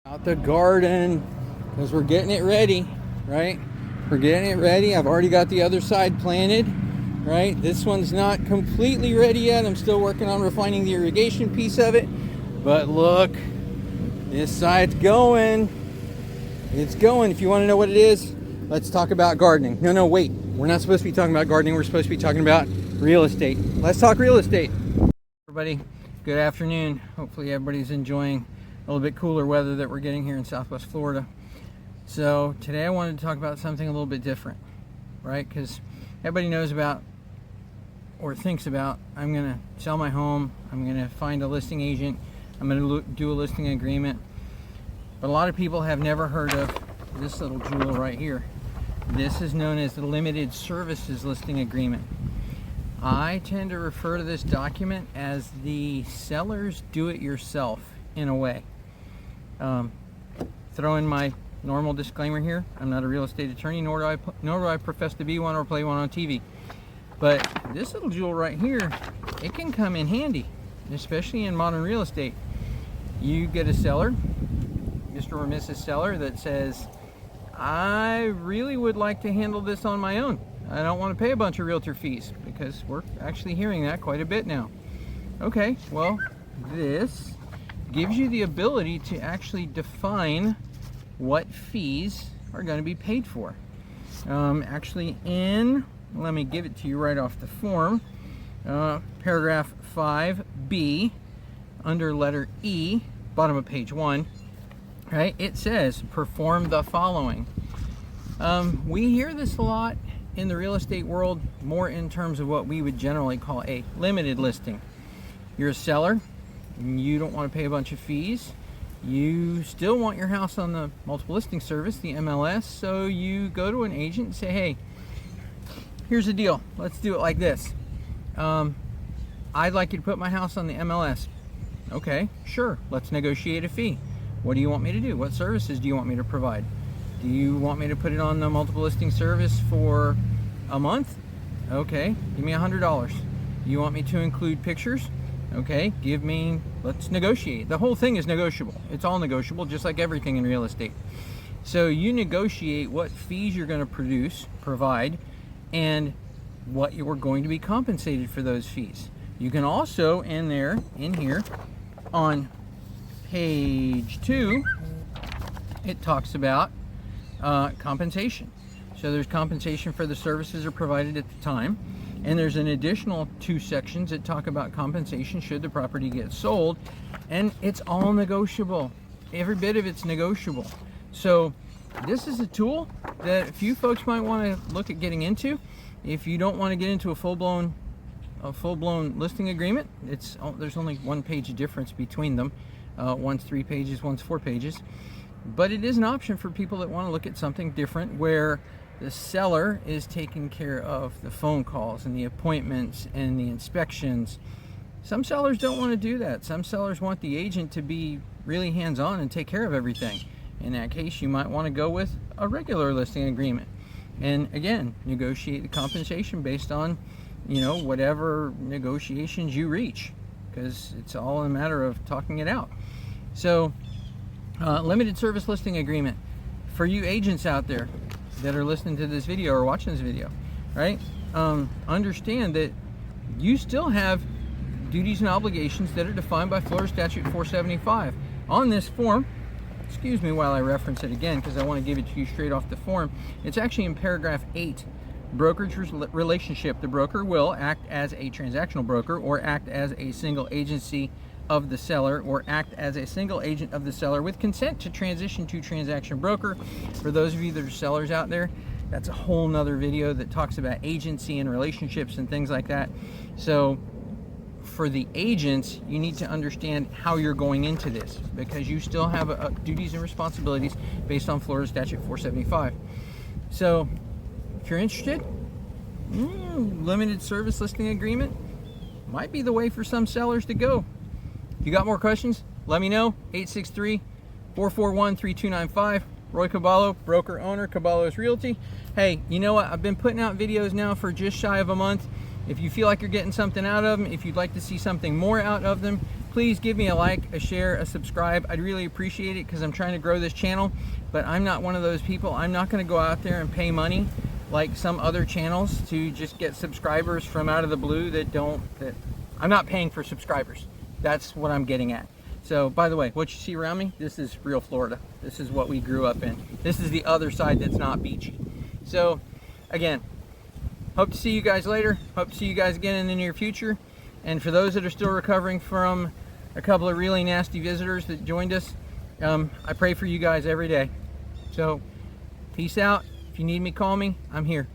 Out the garden because we're getting it ready, right? We're getting it ready. I've already got the other side planted, right? This one's not completely ready yet. I'm still working on refining the irrigation piece of it. But look, this side's going. It's going. If you want to know what it is, let's talk about gardening. No, wait. We're not supposed to be talking about gardening. We're supposed to be talking about real estate. Let's talk real estate. Everybody, good afternoon. Hopefully everybody's enjoying a little bit cooler weather that we're getting here in Southwest Florida. So today I wanted to talk about something a little bit different, right? Because everybody knows about or thinks about, I'm going to sell my home, I'm going to find a listing agent, I'm going to do a listing agreement. But a lot of people have never heard of this little jewel right here. This is known as the Limited Services Listing Agreement. I tend to refer to this document as the seller's do-it-yourself in a way. Throw in my normal disclaimer here. I'm not a real estate attorney, nor do I profess to be one or play one on TV. But this little jewel right here, it can come in handy, especially in modern real estate. You get a seller, Mr. or Mrs. Seller, that says, I really would like to handle this on my own. I don't want to pay a bunch of realtor fees, because we're actually hearing that quite a bit now. Okay, well, this gives you the ability to actually define what fees are going to be paid for. Actually, let me give it to you right off the form, paragraph 5B, under letter E, bottom of page 1, right? It says, perform the following. We hear this a lot in the real estate world, more in terms of what we would generally call a limited listing. You're a seller, you don't want to pay a bunch of fees, you still want your house on the multiple listing service, the MLS, so you go to an agent and say, hey, here's the deal, let's do it like this. I'd like you to put my house on the MLS. Okay, sure, let's negotiate a fee. What do you want me to do? What services do you want me to provide? Do you want me to put it on the multiple listing service for a month? Okay, give me $100. You want me to include pictures? Okay, let's negotiate. The whole thing is negotiable. It's all negotiable, just like everything in real estate. So you negotiate what fees you're going to provide, and what you are going to be compensated for those fees. You can also, in here, on page 2, it talks about compensation. So there's compensation for the services are provided at the time. And there's an additional 2 sections that talk about compensation should the property get sold, and it's all negotiable. Every bit of it's negotiable. So this is a tool that a few folks might want to look at getting into. If you don't want to get into a full-blown listing agreement, there's only 1 page difference between them. One's 3 pages, one's 4 pages. But it is an option for people that want to look at something different, where the seller is taking care of the phone calls and the appointments and the inspections. Some sellers don't want to do that. Some sellers want the agent to be really hands-on and take care of everything. In that case, you might want to go with a regular listing agreement. And again, negotiate the compensation based on, whatever negotiations you reach, because it's all a matter of talking it out. So, limited service listing agreement. For you agents out there that are listening to this video or watching this video, right? Understand that you still have duties and obligations that are defined by Florida Statute 475. On this form, excuse me while I reference it again, because I want to give it to you straight off the form. It's actually in paragraph 8. Brokerage relationship. The broker will act as a transactional broker, or act as a single agency of the seller, or act as a single agent of the seller with consent to transition to transaction broker. For those of you that are sellers out there, that's a whole nother video that talks about agency and relationships and things like that. So for the agents, you need to understand how you're going into this, because you still have duties and responsibilities based on Florida Statute 475. So if you're interested, limited service listing agreement might be the way for some sellers to go. If you got more questions, let me know. 863-441-3295. Roy Caballo, broker owner, Caballo's Realty. Hey, you know what? I've been putting out videos now for just shy of a month. If you feel like you're getting something out of them, if you'd like to see something more out of them, please give me a like, a share, a subscribe. I'd really appreciate it because I'm trying to grow this channel, but I'm not one of those people. I'm not going to go out there and pay money like some other channels to just get subscribers from out of the blue that I'm not paying for subscribers. That's what I'm getting at. So, by the way, what you see around me, this is real Florida. This is what we grew up in. This is the other side that's not beachy. So, again, hope to see you guys later. Hope to see you guys again in the near future. And for those that are still recovering from a couple of really nasty visitors that joined us, I pray for you guys every day. So, peace out. If you need me, call me. I'm here.